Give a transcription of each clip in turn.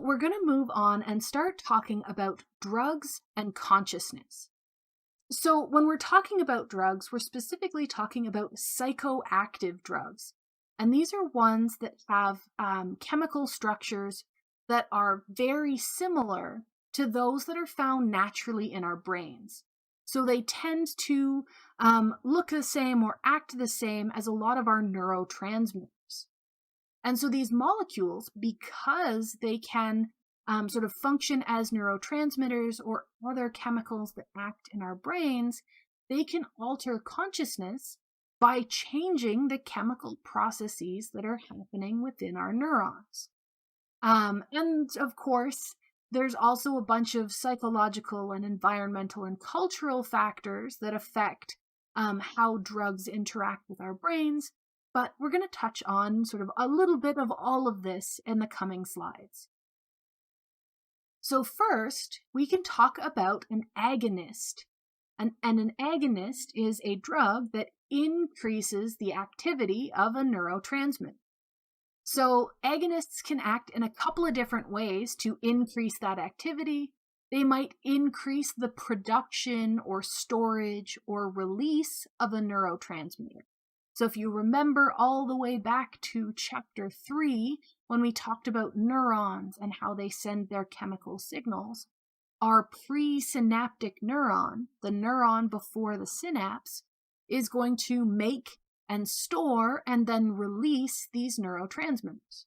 we're going to move on and start talking about drugs and consciousness. So when we're talking about drugs, we're specifically talking about psychoactive drugs. And these are ones that have chemical structures that are very similar to those that are found naturally in our brains. So they tend to look the same or act the same as a lot of our neurotransmitters. And so these molecules, because they can sort of function as neurotransmitters or other chemicals that act in our brains, they can alter consciousness by changing the chemical processes that are happening within our neurons. And of course, there's also a bunch of psychological and environmental and cultural factors that affect how drugs interact with our brains, but we're going to touch on sort of a little bit of all of this in the coming slides. So first, we can talk about an agonist. And an agonist is a drug that increases the activity of a neurotransmitter. So agonists can act in a couple of different ways to increase that activity. They might increase the production or storage or release of a neurotransmitter. So if you remember all the way back to chapter 3, when we talked about neurons and how they send their chemical signals, our presynaptic neuron, the neuron before the synapse, is going to make and store and then release these neurotransmitters.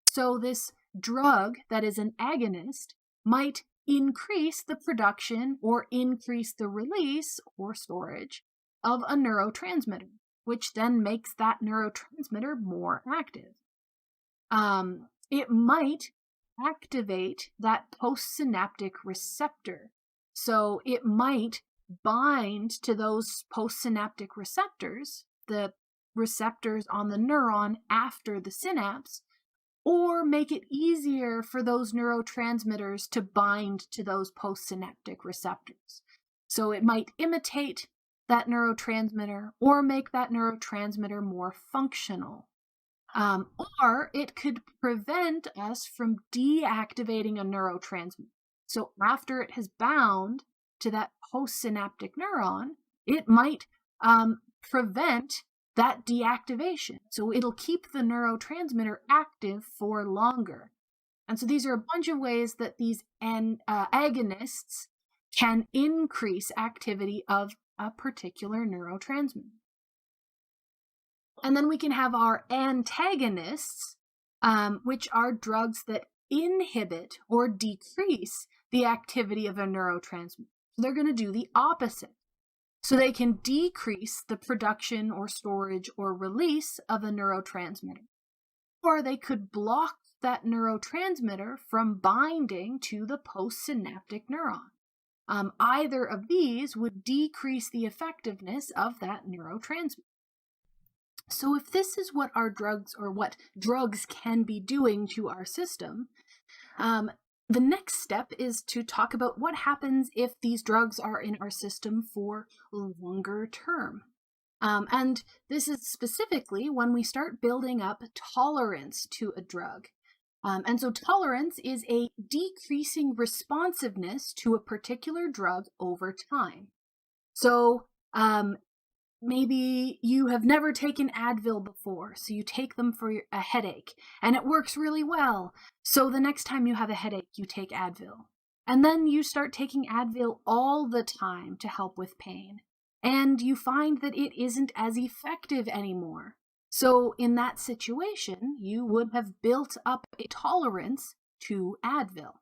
So this drug that is an agonist might increase the production or increase the release or storage of a neurotransmitter, which then makes that neurotransmitter more active. It might activate that postsynaptic receptor. So it might bind to those postsynaptic receptors, the receptors on the neuron after the synapse, or make it easier for those neurotransmitters to bind to those postsynaptic receptors. So it might imitate that neurotransmitter or make that neurotransmitter more functional. Or it could prevent us from deactivating a neurotransmitter. So after it has bound to that postsynaptic neuron, it might prevent that deactivation. So it'll keep the neurotransmitter active for longer. And so these are a bunch of ways that these agonists can increase activity of a particular neurotransmitter. And then we can have our antagonists, which are drugs that inhibit or decrease the activity of a neurotransmitter. They're going to do the opposite. So they can decrease the production or storage or release of a neurotransmitter. Or they could block that neurotransmitter from binding to the postsynaptic neuron. Either of these would decrease the effectiveness of that neurotransmitter. So if this is what our drugs or what drugs can be doing to our system, the next step is to talk about what happens if these drugs are in our system for longer term. And this is specifically when we start building up tolerance to a drug. And so tolerance is a decreasing responsiveness to a particular drug over time. So maybe you have never taken Advil before, so you take them for a headache, and it works really well. So the next time you have a headache, you take Advil. And then you start taking Advil all the time to help with pain. And you find that it isn't as effective anymore. So in that situation, you would have built up a tolerance to Advil.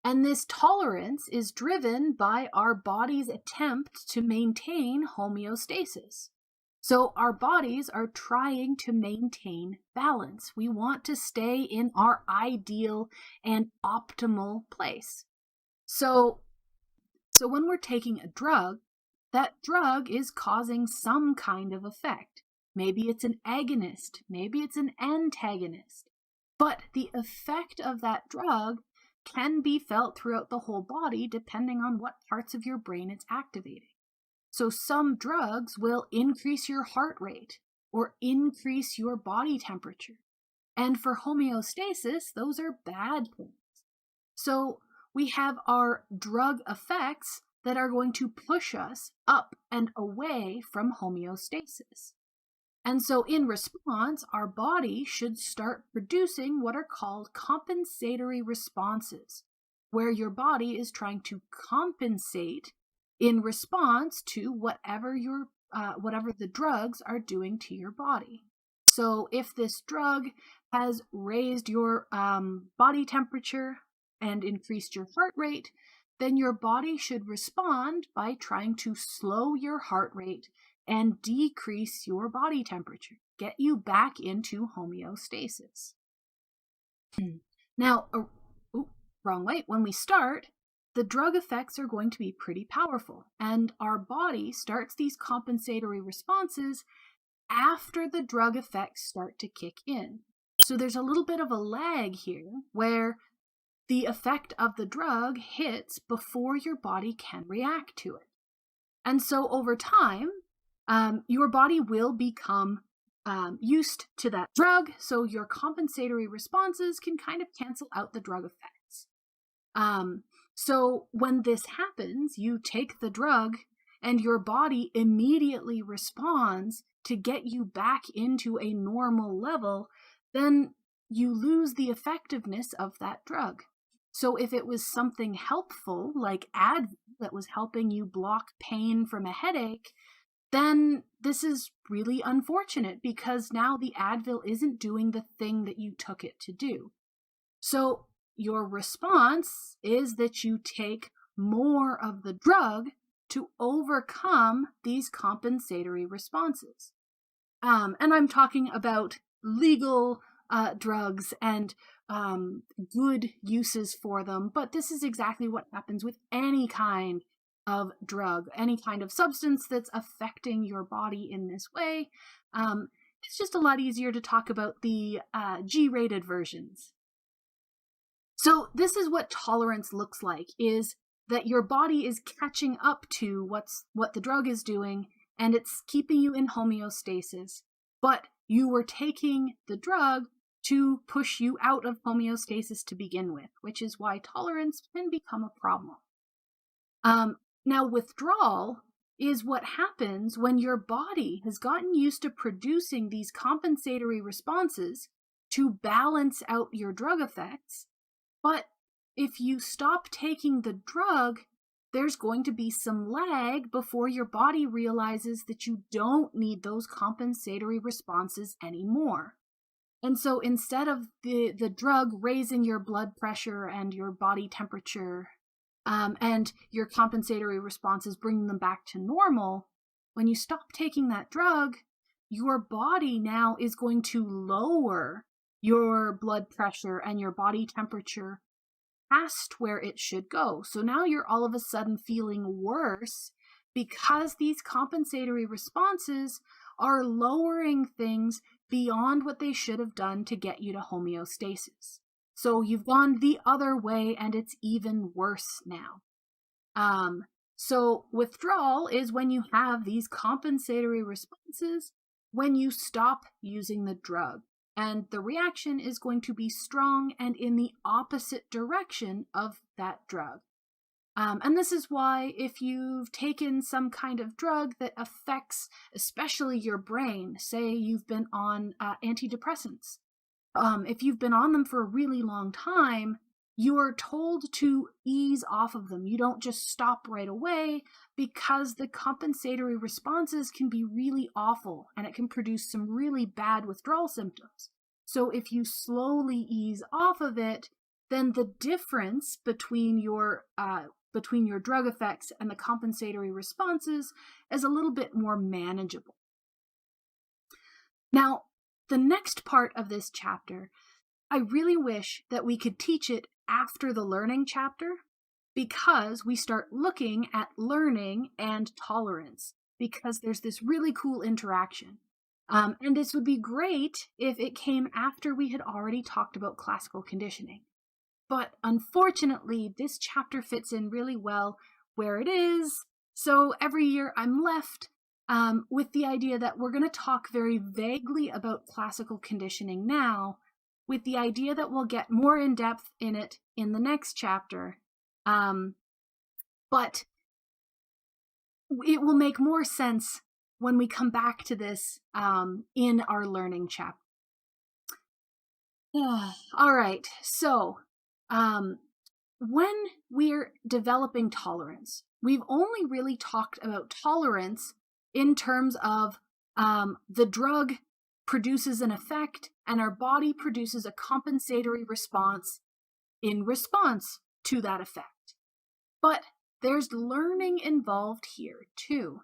And this tolerance is driven by our body's attempt to maintain homeostasis. So our bodies are trying to maintain balance. We want to stay in our ideal and optimal place. So when we're taking a drug, that drug is causing some kind of effect. Maybe it's an agonist, maybe it's an antagonist. But the effect of that drug can be felt throughout the whole body depending on what parts of your brain it's activating. So some drugs will increase your heart rate or increase your body temperature. And for homeostasis, those are bad things. So we have our drug effects that are going to push us up and away from homeostasis. And so in response, our body should start producing what are called compensatory responses, where your body is trying to compensate in response to whatever the drugs are doing to your body. So if this drug has raised your body temperature and increased your heart rate, then your body should respond by trying to slow your heart rate and decrease your body temperature, get you back into homeostasis. Now, wrong way. When we start, the drug effects are going to be pretty powerful, and our body starts these compensatory responses after the drug effects start to kick in. So there's a little bit of a lag here where the effect of the drug hits before your body can react to it. And so over time, your body will become used to that drug, so your compensatory responses can kind of cancel out the drug effects. So when this happens, you take the drug and your body immediately responds to get you back into a normal level, then you lose the effectiveness of that drug. So if it was something helpful, like Advil, that was helping you block pain from a headache, then this is really unfortunate because now the Advil isn't doing the thing that you took it to do. So your response is that you take more of the drug to overcome these compensatory responses. And I'm talking about legal drugs and good uses for them, but this is exactly what happens with any kind of drug, any kind of substance that's affecting your body in this way. It's just a lot easier to talk about the G-rated versions. So this is what tolerance looks like, is that your body is catching up to what the drug is doing, and it's keeping you in homeostasis, but you were taking the drug to push you out of homeostasis to begin with, which is why tolerance can become a problem. Now, withdrawal is what happens when your body has gotten used to producing these compensatory responses to balance out your drug effects, but if you stop taking the drug, there's going to be some lag before your body realizes that you don't need those compensatory responses anymore. And so instead of the drug raising your blood pressure and your body temperature and your compensatory responses bringing them back to normal, when you stop taking that drug, your body now is going to lower your blood pressure and your body temperature past where it should go. So now you're all of a sudden feeling worse because these compensatory responses are lowering things beyond what they should have done to get you to homeostasis. So you've gone the other way and it's even worse now. So withdrawal is when you have these compensatory responses when you stop using the drug. And the reaction is going to be strong and in the opposite direction of that drug. And this is why if you've taken some kind of drug that affects especially your brain, say you've been on antidepressants, if you've been on them for a really long time, you are told to ease off of them. You don't just stop right away because the compensatory responses can be really awful and it can produce some really bad withdrawal symptoms. So if you slowly ease off of it, then the difference between your drug effects and the compensatory responses is a little bit more manageable. Now, the next part of this chapter, I really wish that we could teach it after the learning chapter because we start looking at learning and tolerance because there's this really cool interaction. And this would be great if it came after we had already talked about classical conditioning. But unfortunately, this chapter fits in really well where it is. So every year I'm left with the idea that we're going to talk very vaguely about classical conditioning now, with the idea that we'll get more in depth in it in the next chapter. But it will make more sense when we come back to this in our learning chapter. All right, so when we're developing tolerance, we've only really talked about tolerance in terms of the drug produces an effect and our body produces a compensatory response in response to that effect. But there's learning involved here too.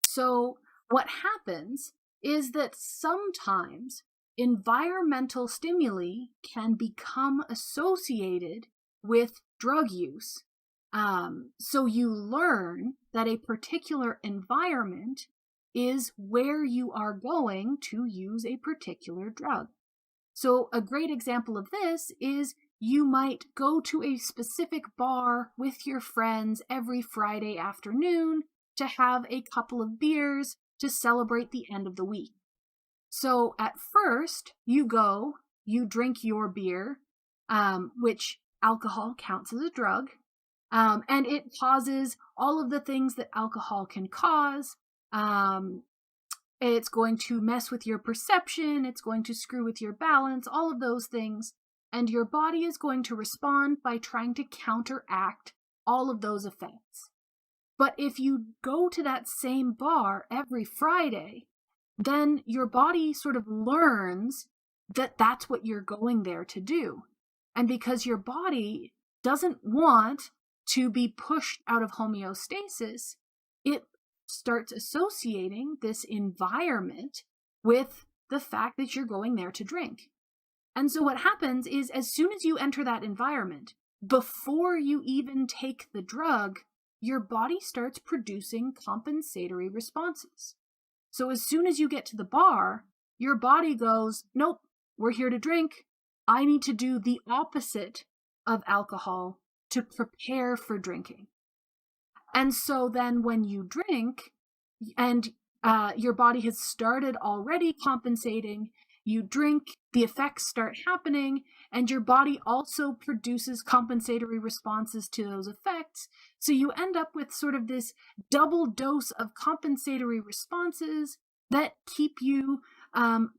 So what happens is that sometimes environmental stimuli can become associated with drug use. So you learn that a particular environment is where you are going to use a particular drug. So a great example of this is you might go to a specific bar with your friends every Friday afternoon to have a couple of beers to celebrate the end of the week. So at first, you go, you drink your beer, which alcohol counts as a drug, and it causes all of the things that alcohol can cause. It's going to mess with your perception, it's going to screw with your balance, all of those things, and your body is going to respond by trying to counteract all of those effects. But if you go to that same bar every Friday, then your body sort of learns that that's what you're going there to do. And because your body doesn't want to be pushed out of homeostasis, it starts associating this environment with the fact that you're going there to drink. And so what happens is as soon as you enter that environment, before you even take the drug, your body starts producing compensatory responses. So as soon as you get to the bar, your body goes, nope, we're here to drink. I need to do the opposite of alcohol to prepare for drinking. And so then when you drink and your body has started already compensating, you drink, the effects start happening, and your body also produces compensatory responses to those effects. So you end up with sort of this double dose of compensatory responses that keep you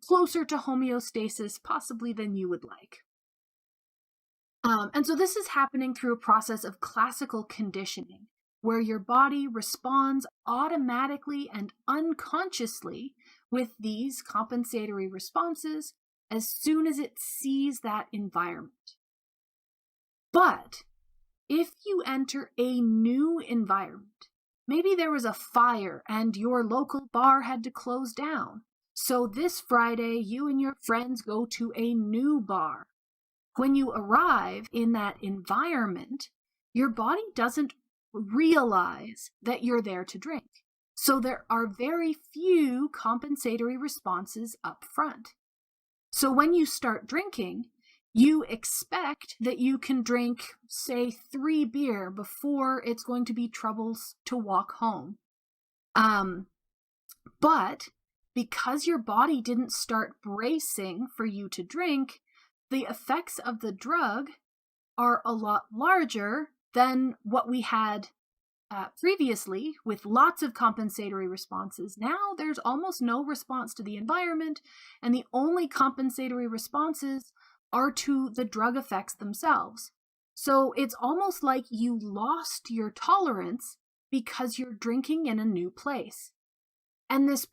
closer to homeostasis, possibly than you would like. And so this is happening through a process of classical conditioning, where your body responds automatically and unconsciously with these compensatory responses as soon as it sees that environment. But if you enter a new environment, maybe there was a fire and your local bar had to close down, so this Friday you and your friends go to a new bar. When you arrive in that environment, your body doesn't realize that you're there to drink. So there are very few compensatory responses up front. So when you start drinking, you expect that you can drink, say, 3 beer before it's going to be troubles to walk home. But because your body didn't start bracing for you to drink, the effects of the drug are a lot larger than what we had previously, with lots of compensatory responses. Now there's almost no response to the environment, and the only compensatory responses are to the drug effects themselves. So it's almost like you lost your tolerance because you're drinking in a new place. And this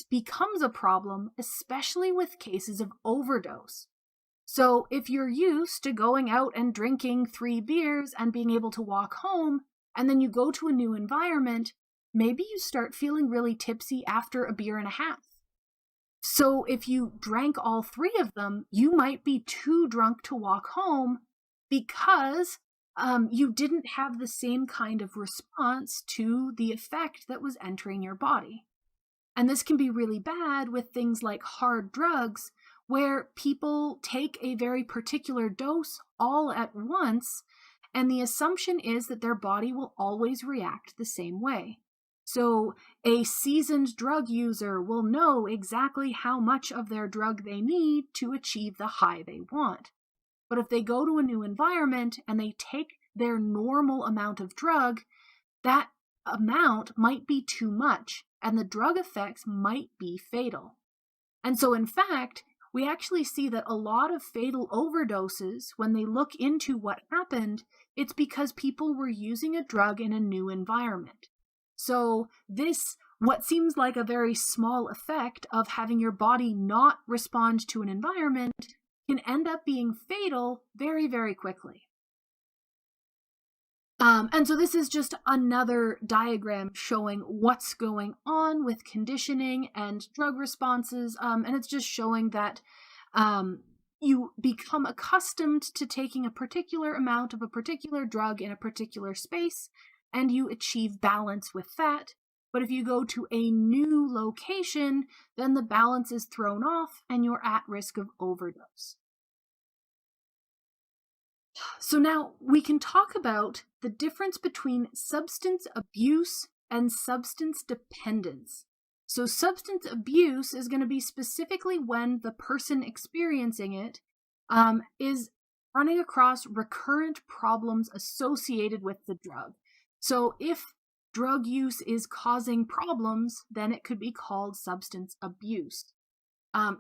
becomes a problem, especially with cases of overdose. So if you're used to going out and drinking 3 beers and being able to walk home, and then you go to a new environment, maybe you start feeling really tipsy after a beer and a half. So if you drank all 3 of them, you might be too drunk to walk home because you didn't have the same kind of response to the effect that was entering your body. And this can be really bad with things like hard drugs, where people take a very particular dose all at once, and the assumption is that their body will always react the same way. So a seasoned drug user will know exactly how much of their drug they need to achieve the high they want. But if they go to a new environment and they take their normal amount of drug, that amount might be too much, and the drug effects might be fatal. And so, in fact, we actually see that a lot of fatal overdoses, when they look into what happened, it's because people were using a drug in a new environment. So this, what seems like a very small effect of having your body not respond to an environment, can end up being fatal very, very quickly. And so this is just another diagram showing what's going on with conditioning and drug responses. And it's just showing that you become accustomed to taking a particular amount of a particular drug in a particular space, and you achieve balance with that. But if you go to a new location, then the balance is thrown off and you're at risk of overdose. So now we can talk about the difference between substance abuse and substance dependence. So substance abuse is going to be specifically when the person experiencing it is running across recurrent problems associated with the drug. So if drug use is causing problems, then it could be called substance abuse.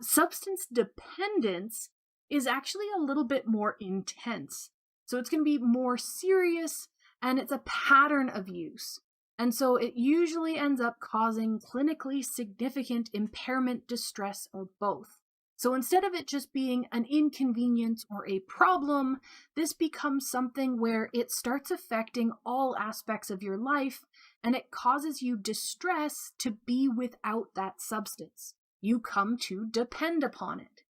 Substance dependence is actually a little bit more intense. So it's going to be more serious, and it's a pattern of use. And so it usually ends up causing clinically significant impairment, distress, or both. So instead of it just being an inconvenience or a problem, this becomes something where it starts affecting all aspects of your life, and it causes you distress to be without that substance. You come to depend upon it.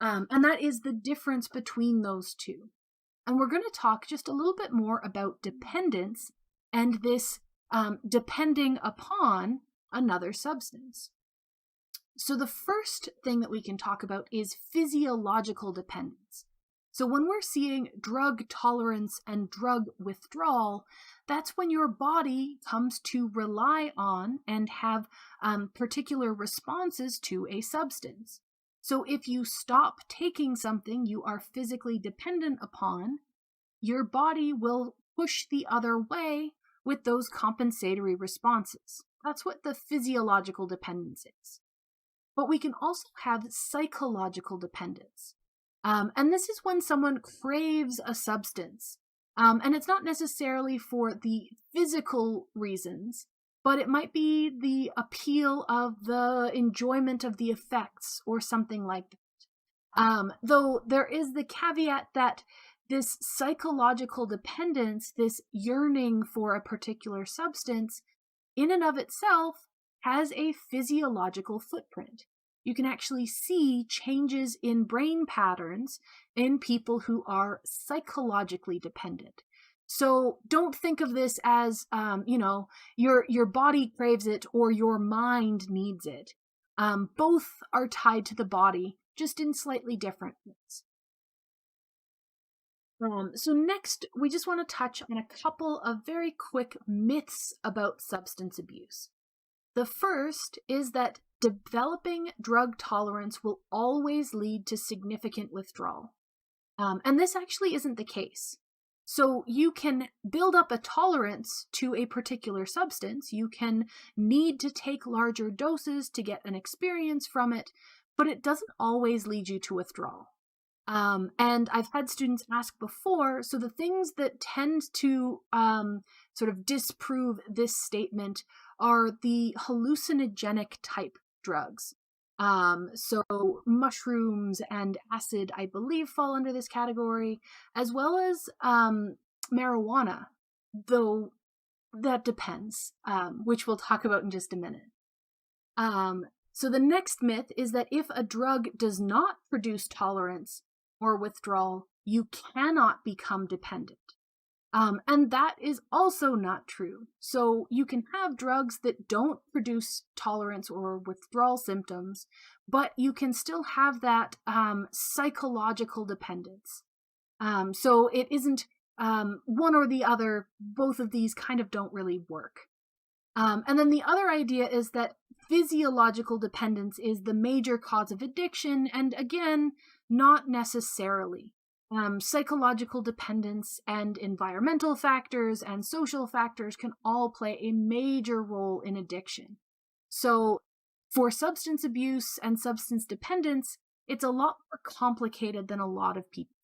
And that is the difference between those two. And we're going to talk just a little bit more about dependence and this depending upon another substance. So the first thing that we can talk about is physiological dependence. So when we're seeing drug tolerance and drug withdrawal, that's when your body comes to rely on and have particular responses to a substance. So if you stop taking something you are physically dependent upon, your body will push the other way with those compensatory responses. That's what the physiological dependence is. But we can also have psychological dependence. And this is when someone craves a substance. And it's not necessarily for the physical reasons, but it might be the appeal of the enjoyment of the effects or something like that. Though there is the caveat that this psychological dependence, this yearning for a particular substance, in and of itself has a physiological footprint. You can actually see changes in brain patterns in people who are psychologically dependent. So don't think of this as, your body craves it or your mind needs it. Both are tied to the body, just in slightly different ways. So next, we just want to touch on a couple of very quick myths about substance abuse. The first is that developing drug tolerance will always lead to significant withdrawal. And this actually isn't the case. So you can build up a tolerance to a particular substance. You can need to take larger doses to get an experience from it, but it doesn't always lead you to withdrawal. And I've had students ask before, so the things that tend to sort of disprove this statement are the hallucinogenic type drugs. So mushrooms and acid, I believe, fall under this category, as well as marijuana, though that depends, which we'll talk about in just a minute. So the next myth is that if a drug does not produce tolerance or withdrawal, you cannot become dependent. And that is also not true. So you can have drugs that don't produce tolerance or withdrawal symptoms, but you can still have that psychological dependence. So it isn't one or the other. Both of these kind of don't really work. And then the other idea is that physiological dependence is the major cause of addiction, and again, not necessarily. Psychological dependence and environmental factors and social factors can all play a major role in addiction. So, for substance abuse and substance dependence, it's a lot more complicated than a lot of people